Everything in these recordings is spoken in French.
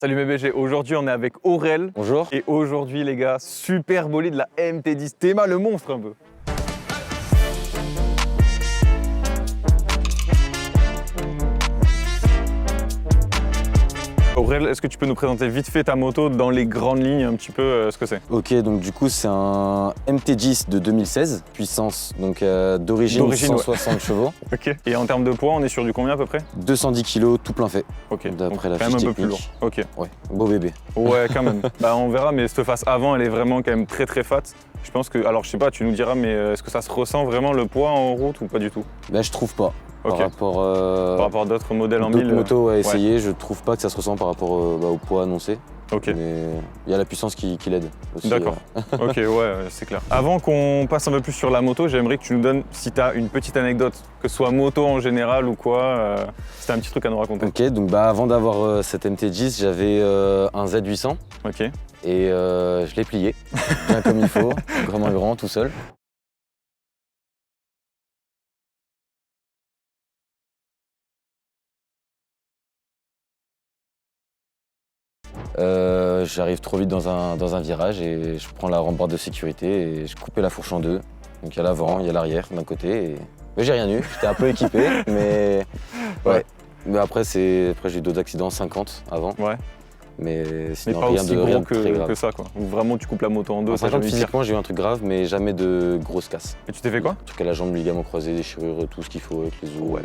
Salut mes BG, aujourd'hui on est avec Aurel. Bonjour. Et aujourd'hui les gars, super bolide de la MT10 Théma, le monstre un peu. Aurel, est-ce que tu peux nous présenter vite fait ta moto dans les grandes lignes un petit peu ce que c'est? Ok, donc du coup c'est un MT10 de 2016, puissance donc d'origine 160 chevaux. Ok. Et en termes de poids, on est sur du combien à peu près? 210 kg tout plein fait. Ok. D'après la quand fiche même un peu technique. plus lourd. Ok. Ouais, beau bébé. Ouais, quand même. Bah on verra, mais cette face avant, elle est vraiment quand même très fat. Je pense que, alors je sais pas, tu nous diras, mais est-ce que ça se ressent vraiment le poids en route ou pas du tout? Bah je trouve pas. Ok. Par rapport à d'autres modèles en d'autres 1000. motos à essayer, je trouve pas que ça se ressent par rapport au poids annoncé. Ok. Mais il y a la puissance qui l'aide aussi. D'accord. Ok, ouais, c'est clair. Avant qu'on passe un peu plus sur la moto, j'aimerais que tu nous donnes, si tu as une petite anecdote, que ce soit moto en général ou quoi, si tu as un petit truc à nous raconter. Ok, donc bah avant d'avoir cette MT10, j'avais un Z800 Ok. et je l'ai plié, bien comme il faut, vraiment grand, tout seul. J'arrive trop vite dans un virage et je prends la rambarde de sécurité et je coupais la fourche en deux. Donc il y a l'avant, il y a l'arrière d'un côté. Et... Mais j'ai rien eu, j'étais un peu équipé, mais ouais. Mais après j'ai eu d'autres accidents, 50 avant. Ouais. Mais sinon pas rien aussi de gros très grave. que ça, quoi. Ou vraiment tu coupes la moto en deux. En ça 50 jamais physiquement j'ai eu un truc grave, mais jamais de grosses casses. Et tu t'es fait quoi? Truc à la jambe, ligament croisé, déchirure, tout ce qu'il faut avec les os. Ouais.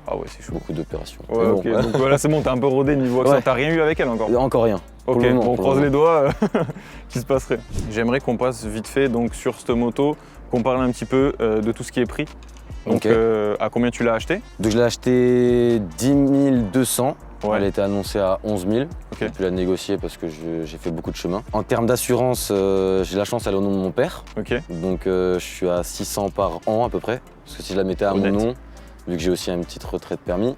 Ah ouais, c'est chaud. Beaucoup d'opérations. Ouais, Mais bon, ok. Donc voilà, c'est bon, t'es un peu rodé niveau accident. Ouais. T'as rien eu avec elle encore? Encore rien. Ok, le moment, bon, on pour croise le les doigts qu'il se passerait. J'aimerais qu'on passe vite fait donc, sur cette moto, qu'on parle un petit peu de tout ce qui est prix. Donc Ok. à combien tu l'as acheté? Donc je l'ai acheté 10 200. Ouais. Elle a été annoncée à 11 000. Ok. J'ai pu la négocier parce que j'ai fait beaucoup de chemin. En termes d'assurance, j'ai la chance d'aller au nom de mon père. Ok. Donc je suis à 600 par an à peu près. Parce que si je la mettais à Honnête. mon nom, vu que j'ai aussi une petite retraite permis,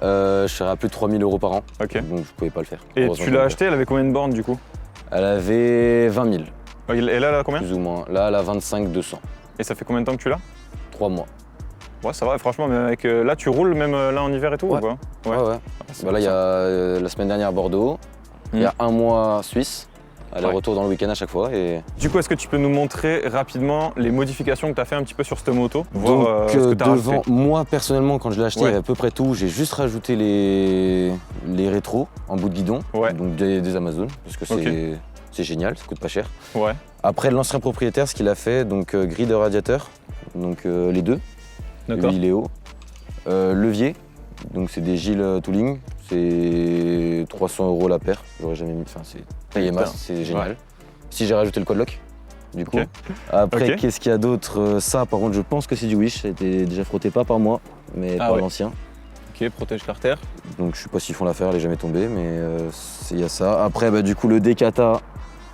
je serais à plus de 3 000 € par an. Ok. Donc je pouvais pas le faire. Et Heureusement tu que l'as mon acheté, elle avait combien de bornes du coup? père. Elle avait 20 000, Et là, elle a combien? plus ou moins. Là, elle a 25 200. Et ça fait combien de temps que tu l'as? 3 mois. Ouais, ça va, franchement, mais avec, là, tu roules même là en hiver et tout Ouais. ou pas? Ouais. Ah, c'est Bah là, il y a la semaine dernière Bordeaux. Il y a un mois Suisse. Aller-retour dans le week-end à chaque fois. Et... Du coup, est-ce que tu peux nous montrer rapidement les modifications que tu as fait un petit peu sur cette moto? Donc Voir ce que tu as devant, rajouté. moi personnellement quand je l'ai acheté, Ouais. il y avait à peu près tout. J'ai juste rajouté les rétros en bout de guidon, Ouais. donc des Amazon, parce que Ok. c'est génial, ça coûte pas cher. Ouais. Après l'ancien propriétaire, ce qu'il a fait, donc grille de radiateur, donc les deux, D'accord. lui il est haut. Levier, donc c'est des Gilles Tooling, c'est 300 € la paire, j'aurais jamais mis, enfin c'est taillé Putain. masse, c'est génial. Si j'ai rajouté le quadlock, du coup. Ok. Après, Ok. qu'est-ce qu'il y a d'autre? Ça, par contre, je pense que c'est du Wish. Ça a été déjà frotté, pas par moi, mais Ah par ouais. l'ancien. Ok, protège l'artère. Donc, je sais pas s'ils font l'affaire, elle est jamais tombée, mais il y a ça. Après, bah, du coup, le Decata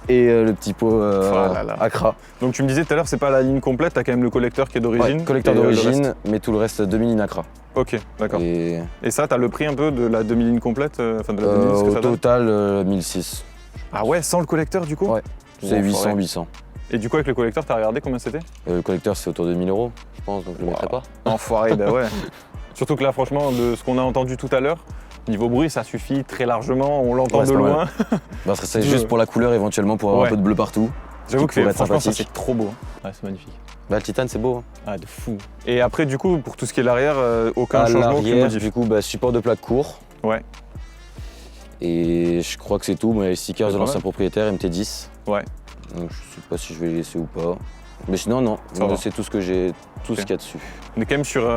et le petit pot Oh là là. Accra. Donc tu me disais tout à l'heure, c'est pas la ligne complète, t'as quand même le collecteur qui est d'origine. Ouais, collecteur et, le d'origine, reste. mais tout le reste, demi-ligne Accra. Ok, d'accord. Et Et ça, t'as le prix un peu de la demi-ligne complète, enfin de la demi-ligne, ce que au ça donne? total, 1006. Ah ouais, sans le collecteur du coup? Ouais. C'est Bon, 800, faudrait- 800. Et du coup, avec le collecteur, t'as regardé combien c'était? Le collecteur, c'est autour de 1000 €, je pense, donc je le mettrai pas. Enfoiré, bah ouais. Surtout que là, franchement, de ce qu'on a entendu tout à l'heure, niveau bruit, ça suffit très largement, on l'entend Ouais, de c'est pas loin. Bah, ce serait Tu juste veux- pour la couleur, éventuellement, pour avoir Ouais. un peu de bleu partout. J'avoue qui pourrait que être franchement, ça sympathique. c'est trop beau. Ouais, c'est magnifique. Bah, le titane, c'est beau. Hein. Ah, de fou. Et après, du coup, pour tout ce qui est l'arrière, aucun À changement, aucune l'arrière, modif. du coup, bah, support de plaque court. Ouais. Et je crois que c'est tout. Mais les stickers C'est de pas l'ancien mal. propriétaire MT10. Ouais. Donc je sais pas si je vais les laisser ou pas. Mais sinon, non. Ça va. C'est tout ce que j'ai, tout Ok. ce qu'il y a dessus. On est quand même sur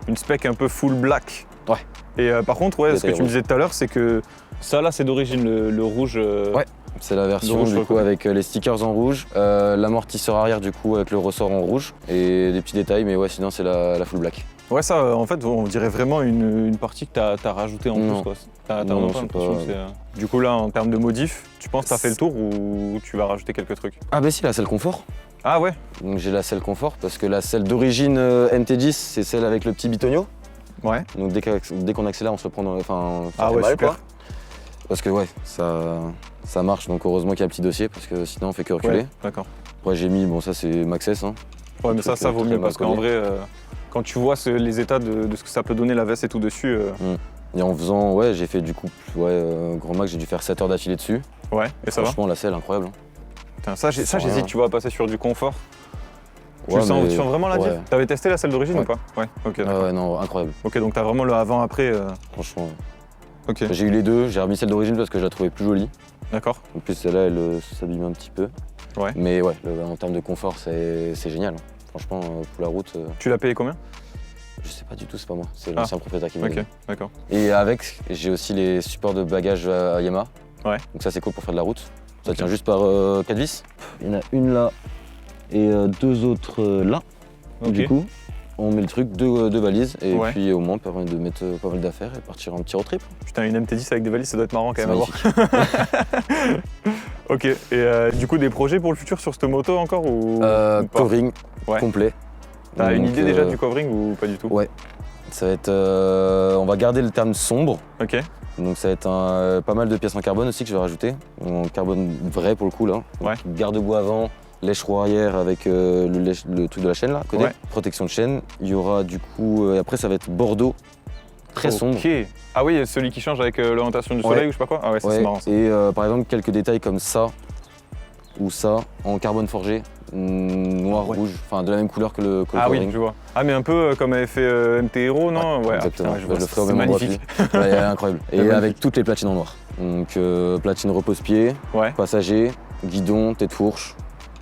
une spec un peu full black. Ouais. Et par contre, ouais, ce que Détail tu me rouge. disais tout à l'heure, c'est que ça là, c'est d'origine le rouge. Ouais. C'est la version rouge sur du le coup côté. avec les stickers en rouge, l'amortisseur arrière du coup avec le ressort en rouge et des petits détails. Mais ouais, sinon c'est la full black. Ouais, ça, en fait, on dirait vraiment une partie que t'as rajoutée en Non. plus. T'as Non, vraiment pas c'est l'impression pas- que c'est. Du coup, là, en termes de modif, tu penses que t'as fait le tour ou tu vas rajouter quelques trucs? Ah bah si, la selle confort. Ah ouais. Donc j'ai la selle confort parce que la selle d'origine MT10 c'est celle avec le petit bitonio. Ouais. Donc dès qu'on accélère, on se prend dans le. Enfin, ça Ah fait ouais, mal, super. quoi. Parce que ouais, ça marche, donc heureusement qu'il y a un petit dossier parce que sinon on fait que reculer. Ouais, d'accord. Après j'ai mis, bon ça c'est Maxès. Hein. Ouais, mais truc, ça vaut très mieux mal parce qu'en collé. vrai, quand tu vois les états de ce que ça peut donner la veste et tout dessus, Il Et en faisant, ouais, j'ai fait du coup, grand max, j'ai dû faire 7 heures d'affilée dessus. Ouais, et ça va? Franchement, la selle, incroyable. Hein. Putain, ça, Sans j'hésite, rien. tu vois, à passer sur du confort. Tu Ouais, le sens, mais- tu sens vraiment la diff? ouais. T'avais testé la selle d'origine Ouais. ou pas? Ouais, ok. Ah d'accord. ouais, non, incroyable. Ok, donc t'as vraiment le avant-après. Franchement. Ok, J'ai eu les deux, j'ai remis celle d'origine parce que je la trouvais plus jolie. d'accord. En plus, celle-là, elle s'abîme un petit peu. Ouais. Mais ouais, en termes de confort, c'est génial. Hein. Franchement, pour la route, Tu l'as payé combien? je sais pas du tout, c'est pas moi. C'est l'ancien propriétaire qui m'a Ok, dit. d'accord. Et avec, j'ai aussi les supports de bagages à Yamaha. Ouais. Donc ça, c'est cool pour faire de la route. Ça Ok. tient juste par 4 vis. Il y en a une là et 2 autres là. Ok. Du coup, on met le truc, deux valises, et Ouais. puis au moins, permet de mettre pas mal d'affaires et partir en petit road trip. Putain, une MT10 avec des valises, ça doit être marrant quand C'est même à voir. magnifique. Ok, et du coup, des projets pour le futur sur cette moto encore ou pas? Covering Ouais. complet. T'as une Donc, idée déjà du covering ou pas du tout? Ouais. Ça va être. On va garder le terme sombre. Ok, Donc ça va être pas mal de pièces en carbone aussi que je vais rajouter. En carbone vrai pour le coup là. Donc, Ouais. garde-boue avant, lèche-roue arrière avec le truc de la chaîne là, à côté. Ouais. Protection de chaîne. Il y aura du coup. Après ça va être bordeaux. Très sombre. Ok. Ah oui, celui qui change avec l'orientation du Ouais. soleil ou je sais pas quoi? Ah ouais, ça c'est Ouais. marrant ça. Et par exemple quelques détails comme ça ou ça en carbone forgé. Noir, Ouais. rouge, enfin de la même couleur que le Ah oui, covering. je vois. Ah mais un peu comme avait fait MT Hero, non? Ouais, ah, Exactement. putain, je Bah, vois, je le ferai au c'est même endroit magnifique. plus. Ouais, incroyable. Et magnifique. avec toutes les platines en noir. Donc platine repose-pied, Ouais. passager, guidon, tête fourche.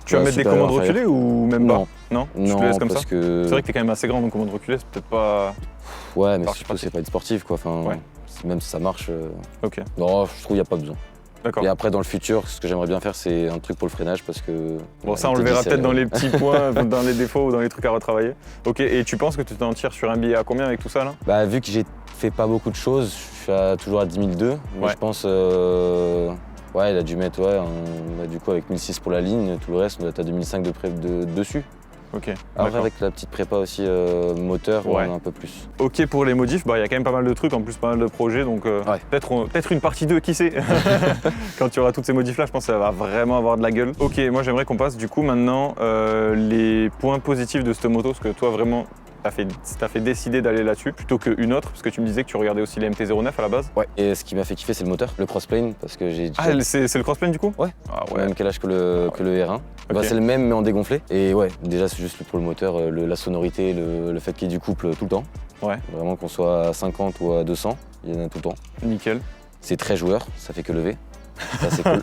Tu vas Ouais, mettre des supérieur, commandes inférieur. reculées ou même pas? Non, Non, tu non, te laisses comme parce ça? que. C'est vrai que t'es quand même assez grand, donc commande reculée, c'est peut-être pas. Ouais, mais marche surtout pas. c'est pas une sportive quoi. Enfin, Ouais. même si ça marche. Ok, Non, je trouve qu'il n'y a pas besoin. d'accord. Et après dans le futur, ce que j'aimerais bien faire, c'est un truc pour le freinage parce que. Bon, ouais, ça, on le MT10, verra peut-être dans elle- les petits points, dans les défauts ou dans les trucs à retravailler. Ok, et tu penses que tu t'en tires sur un billet à combien avec tout ça là? Bah, vu que j'ai fait pas beaucoup de choses, je suis toujours à 10 002. Mais Ouais. je pense. Ouais, il a dû mettre, du coup, avec 1006 pour la ligne, tout le reste, on doit être à 2005 dessus. Ok. Après, d'accord. avec la petite prépa aussi moteur, Ouais. on a un peu plus. Ok pour les modifs, bah il y a quand même pas mal de trucs, en plus pas mal de projets, donc Ouais. peut-être une partie 2, qui sait. Quand tu auras toutes ces modifs là, je pense que ça va vraiment avoir de la gueule. Ok, moi j'aimerais qu'on passe du coup maintenant les points positifs de cette moto, parce que toi vraiment t'as fait décider d'aller là-dessus plutôt qu'une autre, parce que tu me disais que tu regardais aussi les MT-09 à la base. Ouais. Et ce qui m'a fait kiffer, c'est le moteur, le crossplane, parce que j'ai Ah c'est le crossplane du coup? Ouais. Ah au ouais. même quel âge que le R1. Bah, Ok. c'est le même mais en dégonflé. Et ouais, déjà c'est juste pour le moteur, la sonorité, le fait qu'il y ait du couple tout le temps. Ouais. Vraiment qu'on soit à 50 ou à 200, il y en a tout le temps. Nickel. C'est très joueur, ça fait que lever. Ça c'est cool.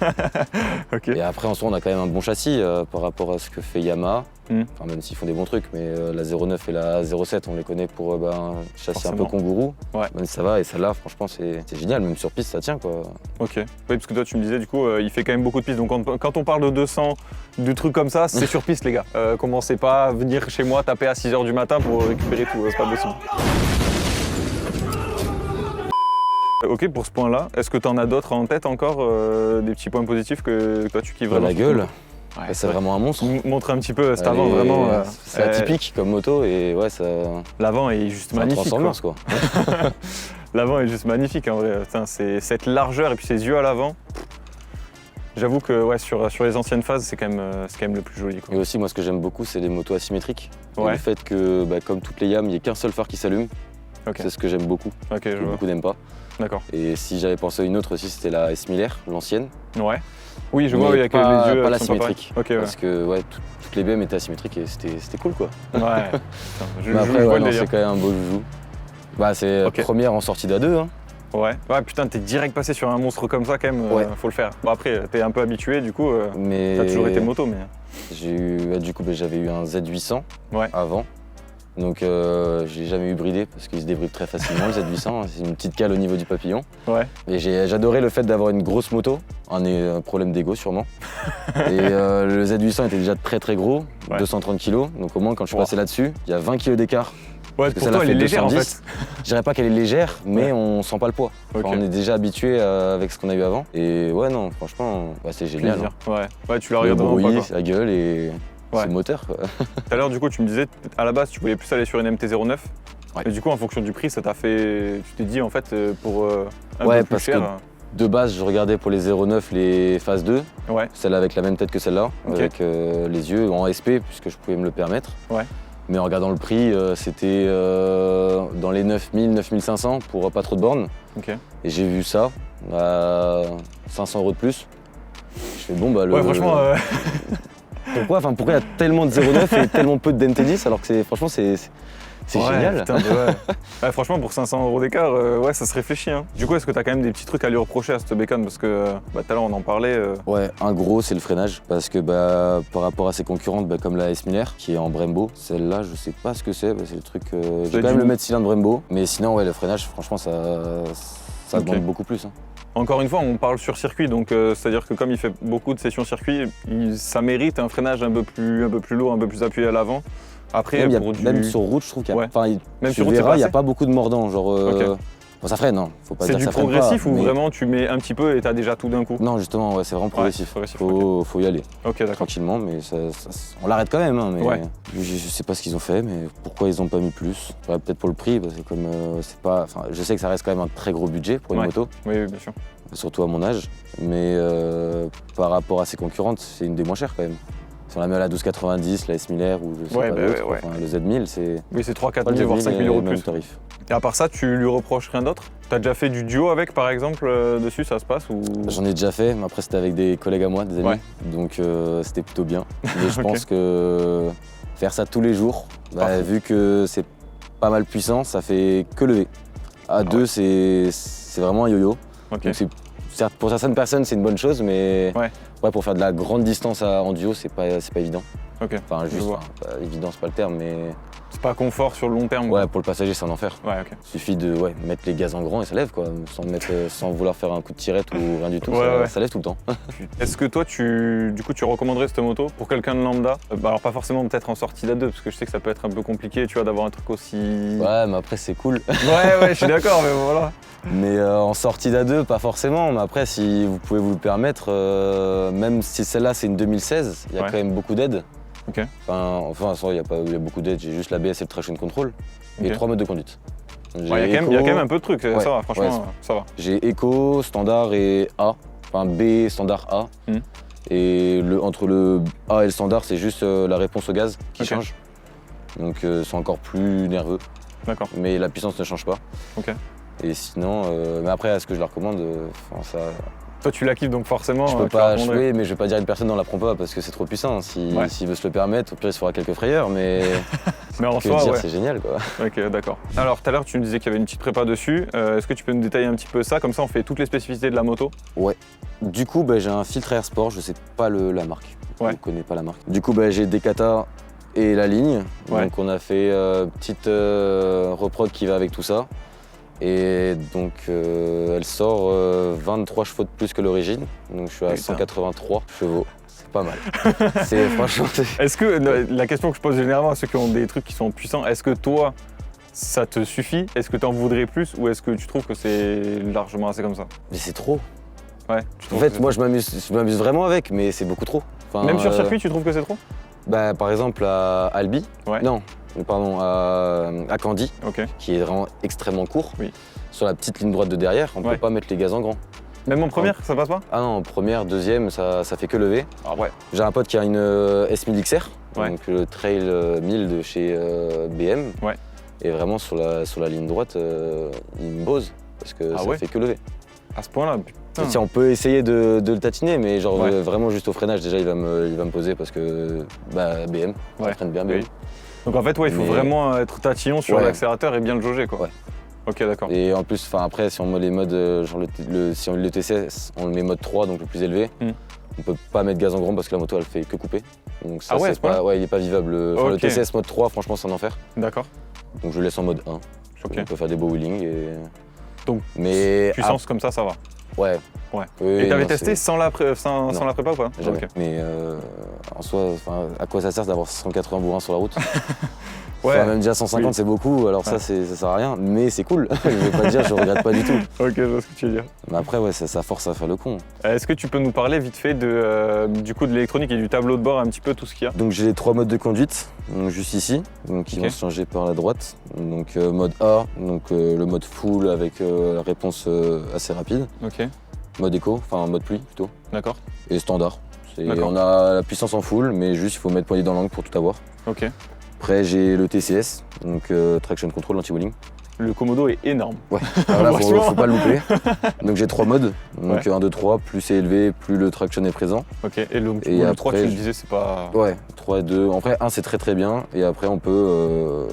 Ok. Et après en soi on a quand même un bon châssis par rapport à ce que fait Yamaha. Mm. Enfin, même s'ils font des bons trucs, mais la 09 et la 07 on les connaît pour un châssis un peu Forcément. kangourou. Ouais. Même ça va et celle-là franchement c'est génial, même sur piste ça tient quoi. Ok. Oui, parce que toi, tu me disais, du coup, il fait quand même beaucoup de pistes. Donc, quand on parle de 200, du truc comme ça, c'est sur piste, les gars. Commencez pas à venir chez moi taper à 6h du matin pour récupérer tout. C'est pas possible. Ok, pour ce point-là, est-ce que tu en as d'autres en tête encore, des petits points positifs que toi, tu kiffes Bah, vraiment? la gueule, Ouais, c'est vraiment un monstre. Montre un petit peu cet Elle avant, est- vraiment. C'est atypique comme moto et ouais ça. L'avant est juste C'est un magnifique. quoi. Transformers quoi. L'avant est juste magnifique en vrai. Putain, c'est cette largeur et puis ses yeux à l'avant. J'avoue que ouais, sur les anciennes phases, c'est quand même le plus joli. Quoi. Et aussi moi ce que j'aime beaucoup c'est les motos asymétriques. Et Ouais. le fait que comme toutes les Yam, il n'y ait qu'un seul phare qui s'allume. Ok. C'est ce que j'aime beaucoup, Ok, je que vois. beaucoup n'aiment pas. D'accord. Et si j'avais pensé à une autre aussi, c'était la S Miller, l'ancienne. Ouais. Oui, je Mais vois, oui, avec pas- les yeux. pas elles la sont pareilles. symétrique. Ok, ouais. Parce que ouais, toutes les BM étaient asymétriques et c'était cool quoi. Ouais. Putain, je Mais après, vois ouais, le non, délire. c'est quand même un beau joujou. Bah, c'est Ok. première en sortie d'A2. Hein. Ouais. Ouais, putain, t'es direct passé sur un monstre comme ça quand même. Ouais. Faut le faire. Bon, après, t'es un peu habitué, du coup. Mais T'as toujours été moto, mais. j'ai eu, du coup, j'avais eu un Z800 Ouais. avant. Donc, je l'ai jamais eu bridé parce qu'il se débride très facilement, le Z800. C'est une petite cale au niveau du papillon. Ouais. Et j'adorais le fait d'avoir une grosse moto. Un problème d'ego sûrement. Et le Z800 était déjà très très gros, Ouais. 230 kg. Donc, au moins, quand je suis Wow. passé là-dessus, il y a 20 kg d'écart. Ouais, que pour celle-là toi, elle est fait légère en 210. fait. Je dirais pas qu'elle est légère, mais Ouais. on sent pas le poids. Enfin, Ok. on est déjà habitué avec ce qu'on a eu avant. Et ouais, non, franchement, c'est génial. Plaisir. hein. Ouais. Ouais, tu la Le regardes vraiment pas. bruit, quoi. la gueule et Ouais. c'est le moteur. Quoi. Tout à l'heure, du coup, tu me disais, à la base, tu voulais plus aller sur une MT-09. Ouais. Et du coup, en fonction du prix, ça t'a fait. Tu t'es dit, en fait, pour un Ouais, peu plus parce cher. De base, je regardais pour les 09 les phases 2, Ouais. celle avec la même tête que celle-là, Ok. avec les yeux en SP, puisque je pouvais me le permettre. Ouais. Mais en regardant le prix, c'était dans les 9000, 9500 pour pas trop de bornes. Ok. Et j'ai vu ça à 500 € de plus. Je fais bon bah le. Ouais, franchement. Pourquoi il y a tellement de 0,9 et tellement peu de DNT10 alors que franchement c'est génial. Putain, ouais, franchement, pour 500 € d'écart, ouais, ça se réfléchit. Hein. Du coup, est-ce que tu as quand même des petits trucs à lui reprocher à cette bécane? Parce que tout à l'heure, on en parlait. Ouais, un gros, c'est le freinage. Parce que par rapport à ses concurrentes, comme la S. Miller, qui est en Brembo, celle-là, je sais pas ce que c'est. C'est le truc. J'ai quand même le mètre cylindre Brembo. Mais sinon, ouais, le freinage, franchement, ça demande beaucoup plus. Hein. Encore une fois, on parle sur circuit, donc c'est-à-dire que comme il fait beaucoup de sessions circuit, ça mérite un freinage un peu plus lourd, un peu plus appuyé à l'avant. Après, même sur route, je trouve qu'il y a, ouais. Même sur route, il n'y a pas beaucoup de mordants. Genre, bon, ça freine, hein. Faut pas dire que ça freine pas. C'est du progressif ou vraiment tu mets un petit peu et tu as déjà tout d'un coup? Non, justement, ouais, c'est vraiment progressif. Ouais, faut y aller. Ok, d'accord. Tranquillement, mais on l'arrête quand même. Hein, mais je sais pas ce qu'ils ont fait, mais pourquoi ils n'ont pas mis plus? Ouais, peut-être pour le prix, parce que comme c'est pas. Je sais que ça reste quand même un très gros budget pour une moto. Oui, bien sûr. Surtout à mon âge. Mais par rapport à ses concurrentes, c'est une des moins chères quand même. Si on la met à la 1290, la S. Miller ou je sais pas l'autre, le Z1000, c'est. Oui, c'est 3-4 000 voire 5 000 € de plus. Tarif. Et à part ça, tu lui reproches rien d'autre? T'as déjà fait du duo avec, par exemple, dessus, ça se passe ou... J'en ai déjà fait, mais après c'était avec des collègues à moi, des amis. Donc c'était plutôt bien. Mais je pense que faire ça tous les jours, vu que c'est pas mal puissant, ça fait que lever. À deux, c'est vraiment un yo-yo. Okay. Donc certes, pour certaines personnes, c'est une bonne chose, mais pour faire de la grande distance en duo, c'est pas évident. Ok. Enfin, juste, pas évident, c'est pas le terme, mais. C'est pas confort sur le long terme. Ouais, pour le passager, c'est un enfer. Ouais, ok. Il suffit de mettre les gaz en grand et ça lève, quoi. Sans vouloir faire un coup de tirette ou rien du tout, ça lève tout le temps. Est-ce que toi, tu recommanderais cette moto pour quelqu'un de lambda? Alors, pas forcément peut-être en sortie d'A2, parce que je sais que ça peut être un peu compliqué, tu vois, d'avoir un truc aussi. Ouais, mais après, c'est cool. ouais, je suis d'accord, mais voilà. Mais en sortie d'A2, pas forcément. Mais après, si vous pouvez vous le permettre, même si celle-là, c'est une 2016, il y a quand même beaucoup d'aides. Ok. Enfin, il y a beaucoup d'aides. J'ai juste l'ABS et le traction control et 3 modes de conduite. Il y a quand même un peu de trucs, ça va, franchement, ça va. J'ai Eco, standard et A. Enfin, B, standard A. Et entre le A et le standard, c'est juste la réponse au gaz qui change. Donc c'est encore plus nerveux. D'accord. Mais la puissance ne change pas. Ok. Et sinon, mais après, est-ce que je la recommande? Toi, tu la kiffes donc forcément. Je peux pas jouer, mais je vais pas dire à une personne non, la prend pas parce que c'est trop puissant. S'il veut se le permettre, au pire, il se fera quelques frayeurs, mais. Mais en soi, c'est génial, quoi. Ok, d'accord. Alors, tout à l'heure, tu me disais qu'il y avait une petite prépa dessus. Est-ce que tu peux nous détailler un petit peu ça? Comme ça, on fait toutes les spécificités de la moto. Ouais. Du coup, j'ai un filtre Air Sport, je sais pas la marque. Je connais pas la marque. Du coup, j'ai Decata et la ligne. Donc, on a fait petite reprod qui va avec tout ça. Et donc elle sort 23 chevaux de plus que l'origine, donc je suis à 183 chevaux, c'est pas mal. Franchement, Est-ce que, la question que je pose généralement à ceux qui ont des trucs qui sont puissants, est-ce que toi, ça te suffit? Est-ce que tu en voudrais plus ou est-ce que tu trouves que c'est largement assez comme ça? Mais c'est trop. Ouais. En fait, moi je m'amuse vraiment avec, mais c'est beaucoup trop. Enfin, même sur circuit, tu trouves que c'est trop? Par exemple à Albi, non. Pardon, à Candy, qui est vraiment extrêmement court. Oui. Sur la petite ligne droite de derrière, on peut pas mettre les gaz en grand. Même en première, ça passe pas? Ah non, en première, deuxième, ça fait que lever. Ah ouais. J'ai un pote qui a une S1000 XR, donc le Trail 1000 de chez BM. Ouais. Et vraiment sur la ligne droite, il me pose parce que ça fait que lever. À ce point-là, putain. Si on peut essayer de le tatiner, mais genre vraiment juste au freinage, déjà il va me poser parce que BM, ça freine bien BM. Oui. Donc en fait, il faut vraiment être tatillon sur l'accélérateur et bien le jauger, quoi. Ouais. Ok, d'accord. Et en plus, après, si on met les modes, genre si on le TCS, on le met mode 3, donc le plus élevé, on peut pas mettre gaz en grand parce que la moto, elle fait que couper. Donc ça, il est pas vivable. Le TCS mode 3, franchement, c'est un enfer. D'accord. Donc je le laisse en mode 1. On peut faire des beaux wheelings. Donc, puissance comme ça va. Ouais. Et t'avais testé sans la prépa ou pas? Jamais. Mais en soi, à quoi ça sert d'avoir 180 bourrins sur la route? Même déjà 150 c'est beaucoup, alors ça sert à rien, mais c'est cool. Je vais pas dire, je regrette pas du tout. Ok, je vois ce que tu veux dire. Mais après, ça force à faire le con. Est-ce que tu peux nous parler vite fait du coup de l'électronique et du tableau de bord, un petit peu tout ce qu'il y a? Donc j'ai les 3 modes de conduite, donc juste ici, donc qui vont se changer par la droite. Donc mode A, donc le mode full avec la réponse assez rapide. Ok. Mode éco, enfin mode pluie plutôt. D'accord. Et standard. On a la puissance en full, mais juste il faut mettre poignée dans l'angle pour tout avoir. Ok. Après, j'ai le TCS, donc Traction Control Anti-Wheeling. Le Komodo est énorme. Ouais, alors là, Franchement. faut pas le louper. Donc j'ai 3 modes, donc Ouais. 1, 2, 3, plus c'est élevé, plus le traction est présent. Ok, et le, Et le après, 3, tu le je- disais, c'est pas Ouais, 3 et 2. En vrai, 1 c'est très bien, et après on peut.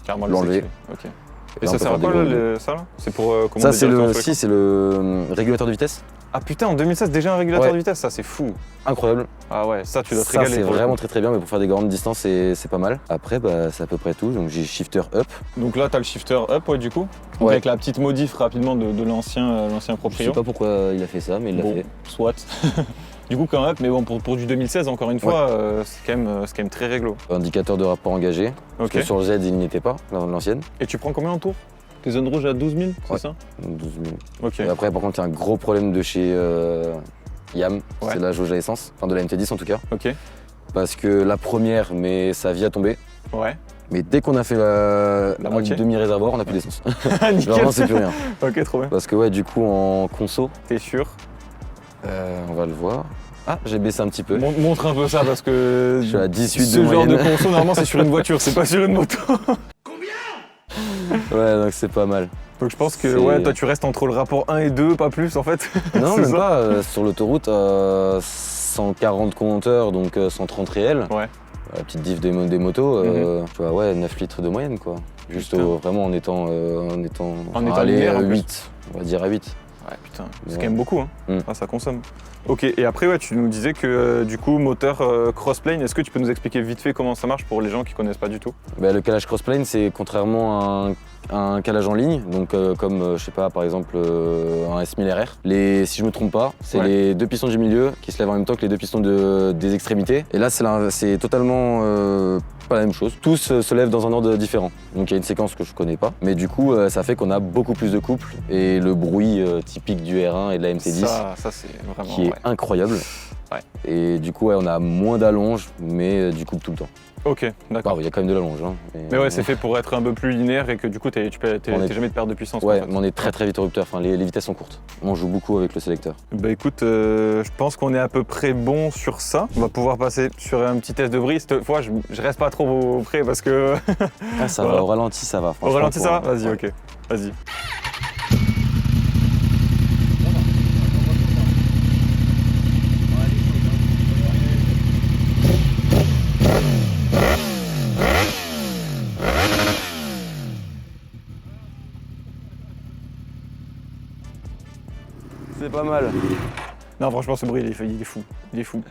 carrément l'enlever. sélectionner. Ok. Et Là, ça on peut sert à faire quoi, des là, ça là? C'est pour commander Ça, c'est directement le, sur si, l'écran c'est le régulateur de vitesse. Ah putain, en 2016, déjà un régulateur Ouais. de vitesse, ça c'est fou. Incroyable. Ah ouais, ça tu dois te Ça, régaler. c'est pour le vraiment coup. très bien, mais pour faire des grandes distances, c'est pas mal. Après, bah, c'est à peu près tout. Donc j'ai shifter up. Donc là, t'as le shifter up, ouais, du coup. Donc Ouais. avec la petite modif rapidement de l'ancien Je sais proprio. pas pourquoi il a fait ça, mais il l'a Bon, fait. soit. Du coup, quand up, mais bon, pour du 2016, encore une fois, c'est quand même très réglo. Indicateur de rapport engagé. Parce Ok. que sur le Z, il n'y était pas, dans l'ancienne. Et tu prends combien en tour? Tes zones rouges à 12 000, c'est Ouais. ça? Donc 12 000. Ok. Et après, par contre, il y a un gros problème de chez Yam. Ouais. C'est la jauge à essence. Enfin, de la MT10 en tout cas. Ok. Parce que la première, mais sa vie a tombé. Ouais. Mais dès qu'on a fait un moitié demi-réservoir, on n'a plus d'essence. Nickel. Vraiment, c'est plus rien. Ok, trop bien. Parce que ouais, du coup, en conso, T'es sûr? on va le voir. Ah, j'ai baissé un petit peu. Montre un peu ça parce que Je suis à 18 ce de genre de moyenne. conso, normalement, c'est sur une voiture, c'est pas sur une moto. Ouais, donc c'est pas mal. Donc je pense que C'est- ouais, toi tu restes entre le rapport 1 et 2, pas plus en fait. Non, C'est même ça. pas. Sur l'autoroute, 140 compteurs, donc 130 réels. Ouais. La petite diff des motos, tu vois, ouais, 9 litres de moyenne, quoi. Juste Putain. vraiment en étant En étant allez, linéaire, en plus. 8, on va dire à 8. Ouais, putain, c'est Ouais. quand même beaucoup, hein. Mm. Ah, ça consomme. Ok, et après, ouais, tu nous disais que du coup, moteur crossplane, est-ce que tu peux nous expliquer vite fait comment ça marche pour les gens qui connaissent pas du tout? Bah, le calage crossplane, c'est contrairement à un calage en ligne, donc comme, je sais pas, par exemple, un S1000RR. Si je me trompe pas, c'est Ouais. les deux pistons du milieu qui se lèvent en même temps que les deux pistons des extrémités. Et là, c'est totalement pas la même chose. Tous se lèvent dans un ordre différent. Donc il y a une séquence que je connais pas. Mais du coup, ça fait qu'on a beaucoup plus de couples et le bruit typique du R1 et de la MT10 Ça c'est vraiment. qui est ouais. incroyable. Ouais. Et du coup, ouais, on a moins d'allonge, mais du couple tout le temps. Ok, d'accord. Bah, il y a quand même de l'allonge. Hein, Mais ouais, c'est fait pour être un peu plus linéaire et que du coup, t'es On est- jamais de perte de puissance. Ouais, en fait. mais on est très vite au rupteur. Enfin, les vitesses sont courtes. On joue beaucoup avec le sélecteur. Bah écoute, je pense qu'on est à peu près bon sur ça. On va pouvoir passer sur un petit test de brise. Cette fois, je reste pas trop près parce que. Ah, ça Voilà. va, au ralenti, ça va. Au franchement, ralenti, ça va? pour- Vas-y, ouais. ok. Vas-y. C'est pas mal. Non, franchement, ce bruit, il est fou. Il est fou.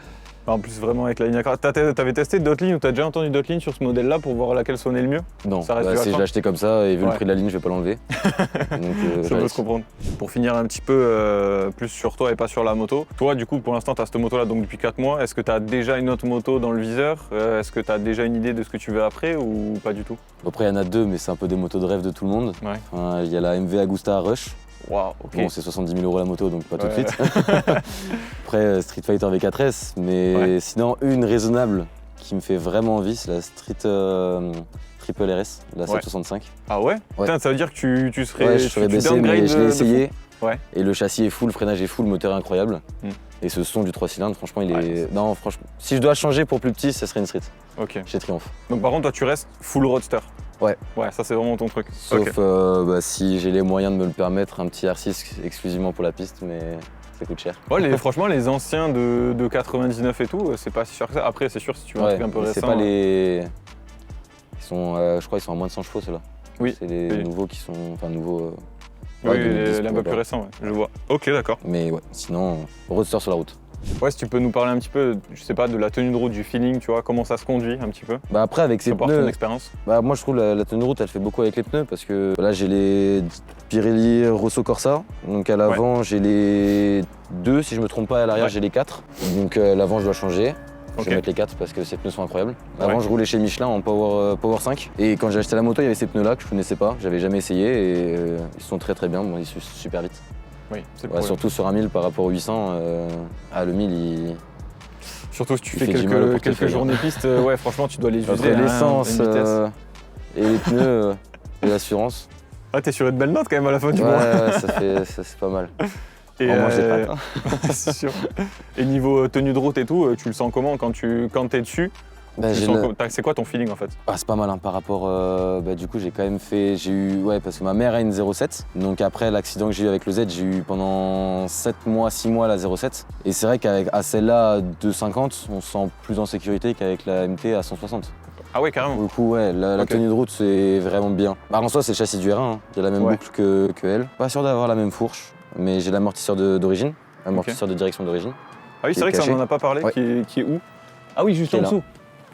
En plus, vraiment, avec la ligne à carte. T'avais testé d'autres lignes ou t'as déjà entendu d'autres lignes sur ce modèle-là pour voir laquelle sonnait le mieux? Non, Ça reste du si Alpha. je l'ai acheté comme ça et vu Ouais. le prix de la ligne, je vais pas l'enlever. Donc, Ça j'arrête. peut se comprendre. Pour finir un petit peu plus sur toi et pas sur la moto, toi du coup pour l'instant tu as cette moto là donc depuis 4 mois, est-ce que tu as déjà une autre moto dans le viseur? Est-ce que tu as déjà une idée de ce que tu veux après ou pas du tout? Après, il y en a deux, mais c'est un peu des motos de rêve de tout le monde. Ouais. Enfin, il y a la MV Agusta Rush. Waouh, ok. Bon, c'est 70 000 € la moto, donc pas tout de Ouais. suite. Après, Street Fighter V4S, mais Ouais. sinon, une raisonnable qui me fait vraiment envie, c'est la Street Triple RS, la 765. Ah ouais, Ouais. Putain, ça veut dire que tu serais. Ouais, je serais tu baissé, downgrades mais je l'ai de essayé. fou. Ouais. Et le châssis est full, le freinage est full, le moteur est incroyable. Mm. Et ce son du 3 cylindres, franchement, il Ouais, est. Non, franchement, si je dois changer pour plus petit, ça serait une Street, Ok. chez Triumph. Donc par contre toi tu restes full roadster. Ouais. Ouais, ça c'est vraiment ton truc. Sauf Ok. bah, si j'ai les moyens de me le permettre, un petit R6 exclusivement pour la piste, mais ça coûte cher. Ouais, franchement les anciens de 99 et tout, c'est pas si cher que ça. Après c'est sûr si tu veux un Ouais, truc un peu mais récent. c'est pas les. Ils sont, je crois qu'ils sont à moins de 100 chevaux ceux-là. Oui, C'est les oui. nouveaux qui sont. Enfin, nouveaux. Oui, ouais, 2010 un peu pour plus là. récent, ouais. Je vois. Ok, d'accord. Mais ouais, sinon, roadster sur la route. Ouais, si tu peux nous parler un petit peu, je sais pas, de la tenue de route, du feeling, tu vois, comment ça se conduit un petit peu, Bah après, avec ces par ton pneus. expérience. Bah moi je trouve la tenue de route elle fait beaucoup avec les pneus parce que là j'ai les Pirelli Rosso Corsa, donc à l'avant j'ai les 2 si je me trompe pas, à l'arrière Ouais. j'ai les 4. Donc l'avant je dois changer. Je Ok. vais mettre les 4 parce que ces pneus sont incroyables. Avant Ouais. je roulais chez Michelin en Power 5 et quand j'ai acheté la moto il y avait ces pneus là que je connaissais pas, j'avais jamais essayé et ils sont très bien, bon, ils suivent super vite. Oui, c'est le Ouais, problème. surtout sur un 1000 par rapport au 800, le 1000 il... Surtout si tu il fais fait du mal au quelques portefeuille, journées piste, ouais, franchement, tu dois les Entre user à l'essence une vitesse. et les pneus et l'assurance. Ah, t'es sur une belle note quand même à la fin du Ouais, mois. ouais, ça c'est pas mal. Et, En manger pas, hein. c'est sûr. Et niveau tenue de route et tout, tu le sens comment quand t'es dessus? Bah, C'est quoi ton feeling en fait? Ah, c'est pas mal hein, par rapport. Du coup, j'ai quand même fait. J'ai eu. Ouais, parce que ma mère a une 0,7. Donc après l'accident que j'ai eu avec le Z, j'ai eu pendant 7 mois, 6 mois la 0,7. Et c'est vrai qu'à celle-là, à 2,50, on se sent plus en sécurité qu'avec la MT à 160. Ah ouais, carrément. Pour le coup, ouais, la tenue de route, c'est vraiment bien. Bah, en soi, c'est le châssis du R1. Hein. Il y a la même boucle que elle. Pas sûr d'avoir la même fourche, mais j'ai l'amortisseur d'origine, l'amortisseur de direction d'origine. Ah oui, c'est vrai que ça, on n'en a pas parlé. Qui est où? Ah oui, juste en dessous.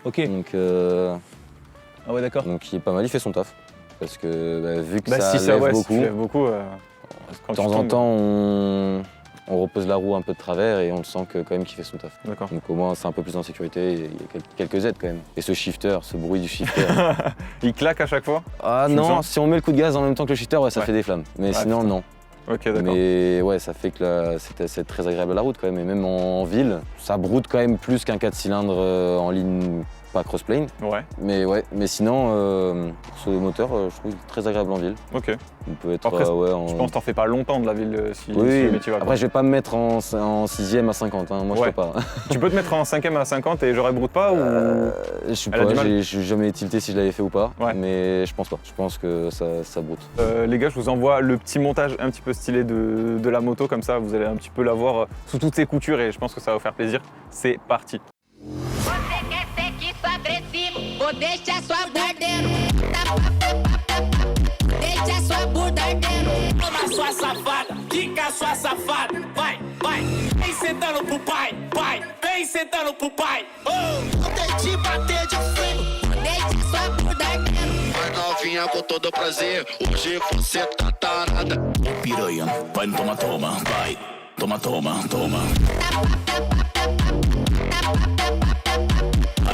Ok. Donc, ah ouais, d'accord. Donc il est pas mal, il fait son taf. Parce que vu que ça si lève ça beaucoup, lève beaucoup de temps en temps, on repose la roue un peu de travers et on le sent que, quand même qu'il fait son taf. D'accord. Donc au moins c'est un peu plus en sécurité, il y a quelques aides quand même. Et ce shifter, ce bruit du shifter. Il claque à chaque fois? Ah non, si on met le coup de gaz en même temps que le shifter, ouais, ça fait des flammes. Mais sinon non. Ok, d'accord. Mais ouais, ça fait que c'est très agréable à la route quand même. Et même en ville, ça broute quand même plus qu'un 4 cylindres en ligne pas crossplane. Ouais. Mais sinon, ce moteur, je trouve très agréable en ville. Ok. On peut être, après, je pense que t'en fais pas longtemps de la ville si oui, tu vas. Après, je vais pas me mettre en 6e à 50, hein. Moi je peux pas. Tu peux te mettre en 5e à 50 et j'aurais broute pas ou... Je sais pas, j'ai jamais tilté si je l'avais fait ou pas, mais je pense pas. Je pense que ça broute. Les gars, je vous envoie le petit montage un petit peu stylé de la moto, comme ça vous allez un petit peu la voir sous toutes ses coutures et je pense que ça va vous faire plaisir. C'est parti. Vou deixar sua bunda deixa sua bunda ardendo. Toma sua safada, fica sua safada. Vai, vai, vem sentando pro pai, pai, vem sentando pro pai. Vou te bater de frente, deixa sua bunda ardendo. Vai novinha com todo prazer, hoje você tá tarada. Ô piranha, vai no toma, toma, vai. Toma, toma, toma.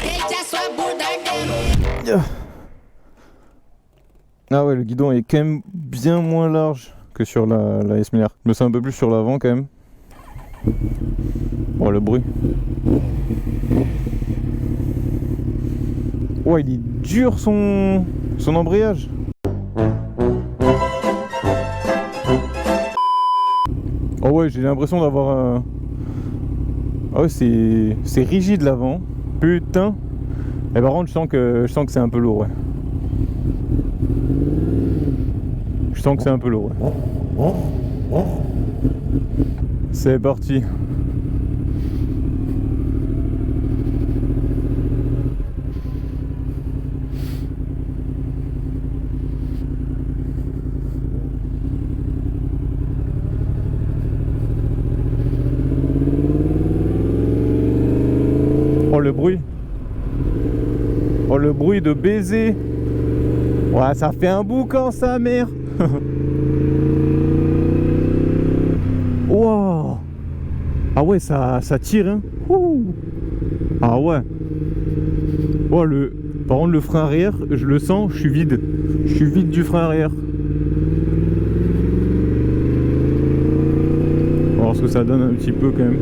Deixa sua bunda ardendo. Ah ouais, le guidon est quand même bien moins large que sur la S1000R. Je me sens un peu plus sur l'avant quand même. Oh, le bruit. Oh, il est dur son embrayage. Oh ouais, j'ai l'impression d'avoir... Ah ouais, c'est rigide l'avant. Putain. Et par contre, je sens que c'est un peu lourd, ouais. Je sens que c'est un peu lourd, ouais. C'est parti. Oh le bruit. Oh le bruit de baiser. Ouais, ça fait un boucan sa mère. Wow. Ah ouais, ça tire hein. Ouh. Ah ouais. Oh par contre le frein arrière, je le sens, je suis vide. Je suis vide du frein arrière. On va voir ce que ça donne un petit peu quand même.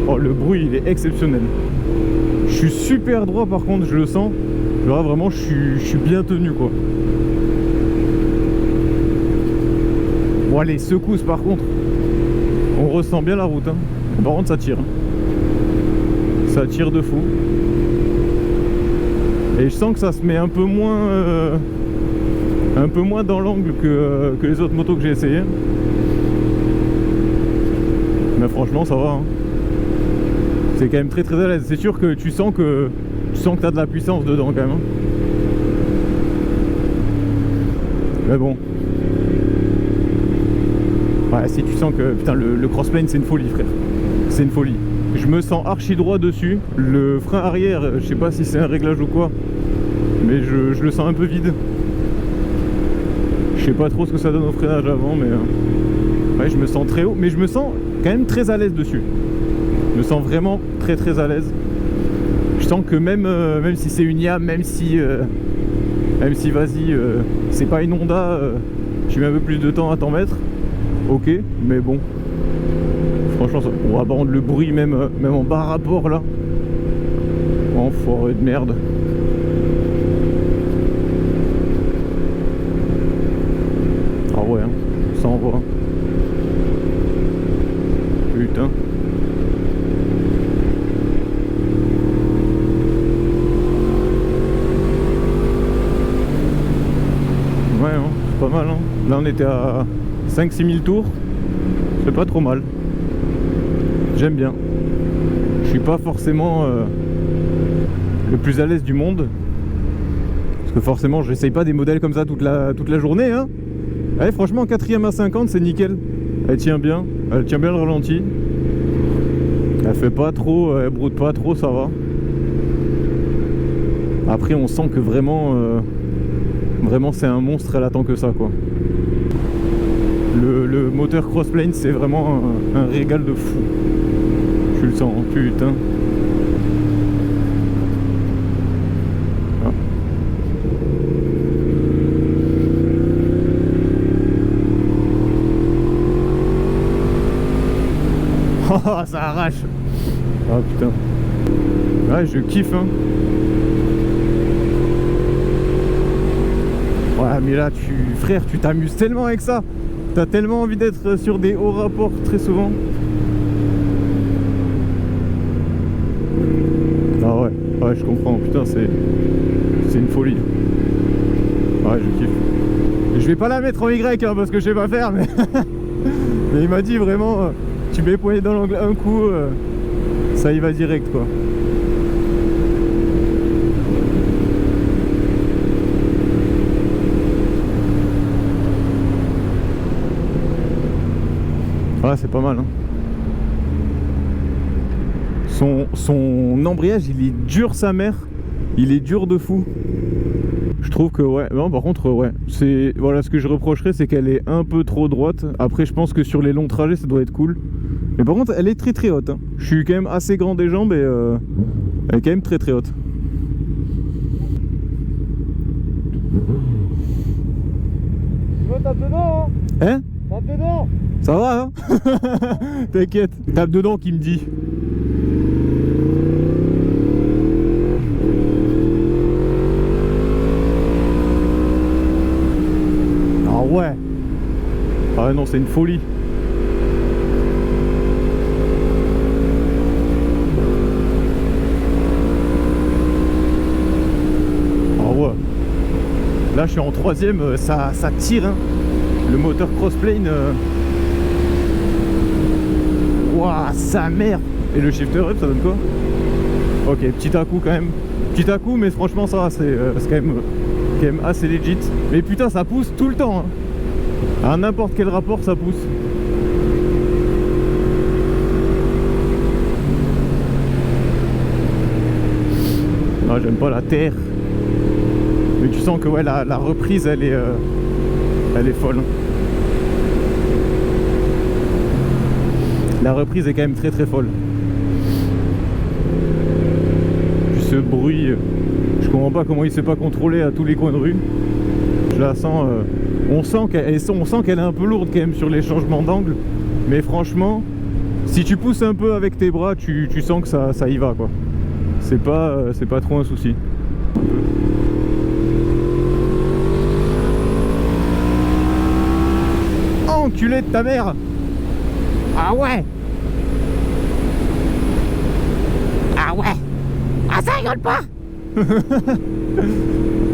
Oh le bruit il est exceptionnel. Je suis super droit par contre, je le sens. Là vraiment je suis bien tenu quoi. Bon les secousses par contre, on ressent bien la route hein. Par contre ça tire hein. Ça tire de fou. Et je sens que ça se met un peu moins dans l'angle que les autres motos que j'ai essayé. Mais franchement ça va hein. C'est quand même très très à l'aise. C'est sûr que tu sens que tu as de la puissance dedans quand même hein. Mais bon. Ouais, si tu sens que putain le crossplane c'est une folie frère. C'est une folie. Je me sens archi droit dessus. Le frein arrière, je sais pas si c'est un réglage ou quoi, mais je le sens un peu vide. Je sais pas trop ce que ça donne au freinage avant, mais ouais, je me sens très haut, mais je me sens quand même très à l'aise dessus. Je me sens vraiment très très à l'aise. Je sens que même si c'est une YAM, même si vas-y, c'est pas une Honda, tu mets un peu plus de temps à t'en mettre. Ok, mais bon. Franchement, on va prendre le bruit même en bas rapport là. Enfoiré de merde. Ah ouais, hein, ça envoie. Putain. Là on était à 5-6 000 tours. C'est pas trop mal. J'aime bien. Je suis pas forcément le plus à l'aise du monde. Parce que forcément j'essaye pas des modèles comme ça toute la journée hein. Allez, franchement 4ème à 50 c'est nickel. Elle tient bien le ralenti. Elle fait pas trop, elle broute pas trop, ça va. Après on sent que vraiment c'est un monstre, elle attend que ça quoi. Le moteur Crossplane c'est vraiment un régal de fou. Tu le sens, putain. Oh, ça arrache. Ah putain. Ouais, je kiffe hein. Ouais mais là frère tu t'amuses tellement avec ça. T'as tellement envie d'être sur des hauts rapports très souvent. Ah ouais, ouais je comprends, putain c'est une folie. Ouais je kiffe. Je vais pas la mettre en Y hein, parce que je sais pas faire mais, mais il m'a dit vraiment tu mets les poignets dans l'angle un coup ça y va direct quoi. Ouais c'est pas mal hein. Son embrayage il est dur sa mère. Il est dur de fou. Je trouve que ouais, non par contre ouais, c'est voilà ce que je reprocherais c'est qu'elle est un peu trop droite. Après je pense que sur les longs trajets ça doit être cool. Mais par contre elle est très très haute hein. Je suis quand même assez grand des jambes et elle est quand même très très haute. Tu veux tape dedans Hein? Tape dedans. Ça va hein. T'inquiète, tape dedans qui me dit. Ah ouais. Ah non c'est une folie. Ah ouais. Là je suis en 3ème, ça tire hein. Le moteur Crossplane Ouah, sa mère. Et le shifter up ça donne quoi? Ok, petit à coup quand même. Petit à coup mais franchement ça va, c'est quand même assez legit. Mais putain ça pousse tout le temps hein. À n'importe quel rapport ça pousse. Non j'aime pas la terre. Mais tu sens que ouais la reprise elle est folle. La reprise est quand même très très folle. Puis ce bruit, je comprends pas comment il s'est pas contrôlé à tous les coins de rue. Je la sens, on sent qu'elle est un peu lourde quand même sur les changements d'angle. Mais franchement, si tu pousses un peu avec tes bras, tu sens que ça y va quoi. C'est pas trop un souci. Enculé de ta mère! Ah ouais! Ah ouais! Ah ça rigole pas!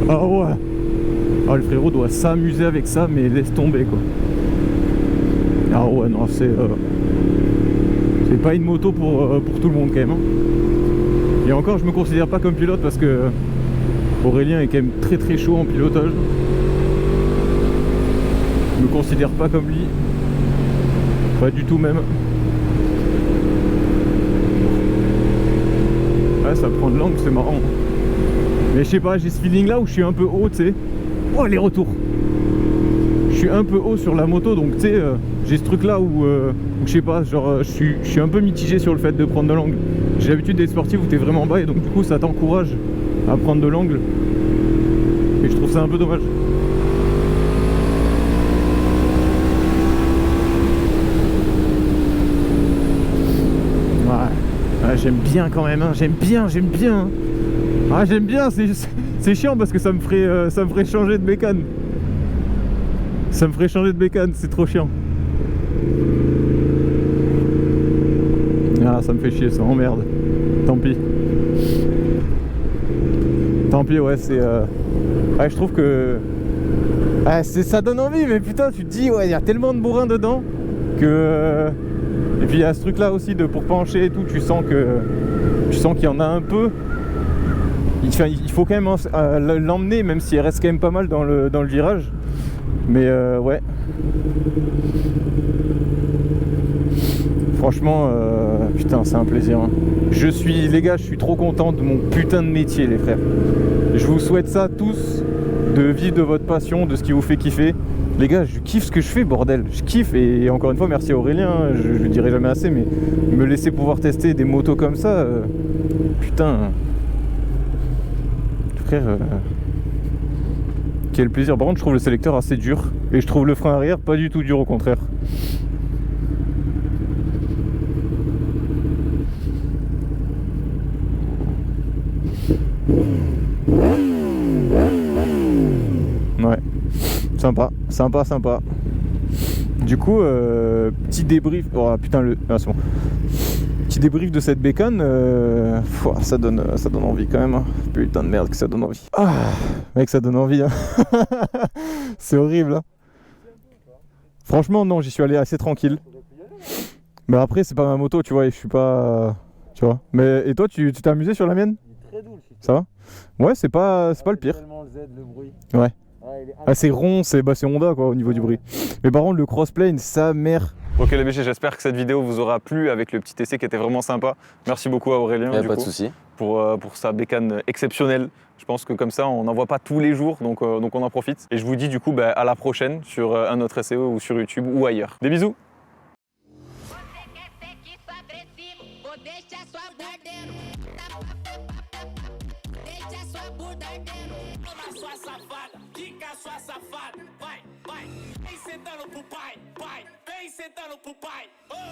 Ah ouais! Ah le frérot doit s'amuser avec ça mais laisse tomber quoi. Ah ouais non c'est pas une moto pour tout le monde quand même hein. Et encore je me considère pas comme pilote parce que Aurélien est quand même très très chaud en pilotage. Je me considère pas comme lui. Pas du tout même. Ouais ça prend de l'angle, c'est marrant. Mais je sais pas, j'ai ce feeling là où je suis un peu haut, tu sais. Oh les retours. Je suis un peu haut sur la moto donc tu sais, j'ai ce truc là où je sais pas, genre je suis un peu mitigé sur le fait de prendre de l'angle. J'ai l'habitude d'être sportif où t'es vraiment bas et donc du coup ça t'encourage à prendre de l'angle. Et je trouve ça un peu dommage. Ah, j'aime bien quand même, hein. j'aime bien. Ah j'aime bien, c'est chiant parce que ça me ferait changer de bécane. Ça me ferait changer de bécane, c'est trop chiant. Ah ça me fait chier, ça m'emmerde. Tant pis. Tant pis ouais c'est... Ouais je trouve que Ah, ça donne envie, mais putain, tu te dis, ouais, il y a tellement de bourrin dedans que. Et puis il y a ce truc là aussi de pour pencher et tout, tu sens qu'il y en a un peu. Il faut quand même l'emmener, même s'il reste quand même pas mal dans le virage. Mais ouais. Franchement, putain, c'est un plaisir. Hein. Les gars, je suis trop content de mon putain de métier, les frères. Je vous souhaite ça tous, de vivre de votre passion, de ce qui vous fait kiffer. Les gars, je kiffe ce que je fais, bordel. Je kiffe, et encore une fois, merci à Aurélien, je le dirai jamais assez, mais me laisser pouvoir tester des motos comme ça, putain. Frère, quel plaisir. Par contre, je trouve le sélecteur assez dur, et je trouve le frein arrière pas du tout dur, au contraire. Ouais, sympa. Du coup, petit débrief. Oh putain, ah, c'est bon. Petit débrief de cette bécane. Ça donne envie quand même. Hein. Putain de merde que ça donne envie. Ah, mec, ça donne envie. Hein. C'est horrible. Hein. Franchement, non, j'y suis allé assez tranquille. Mais après, c'est pas ma moto, tu vois, et je suis pas. Tu vois. Mais et toi, tu t'es amusé sur la mienne? Très doux. Ça va? Ouais, c'est pas le pire. Le bruit. Ouais. Ah, c'est rond, c'est Honda quoi au niveau du bruit. Mais par contre, le crossplane, sa mère. Ok les BG, j'espère que cette vidéo vous aura plu avec le petit essai qui était vraiment sympa. Merci beaucoup à Aurélien Pas de souci. pour sa bécane exceptionnelle. Je pense que comme ça, on n'en voit pas tous les jours, donc on en profite. Et je vous dis du coup à la prochaine sur un autre SEO ou sur YouTube ou ailleurs. Des bisous. Sua safada, quica sua safada, vai, vai, vem sentando pro pai, vem sentando pro pai.